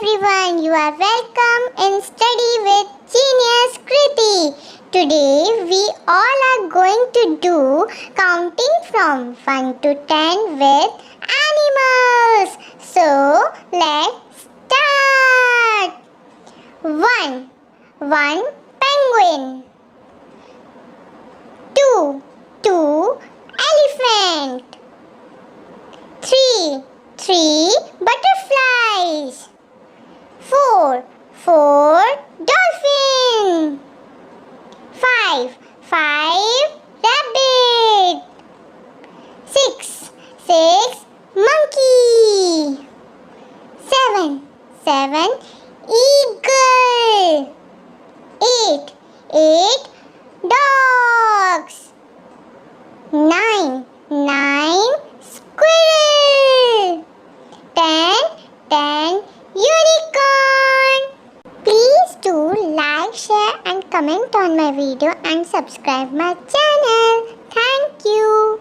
everyone, you are welcome in Study with Genius Kriti. Today we all are going to do counting from 1 to 10 with animals. So let's start. 1. One penguin. 2. Elephant. 3 butterflies. 4 dolphin. 5 rabbit. 6 monkey. 7 eagle. 8 dogs. 9 squirrel. 10 unicorn. Please do like, share and comment on my video and subscribe my channel. Thank you.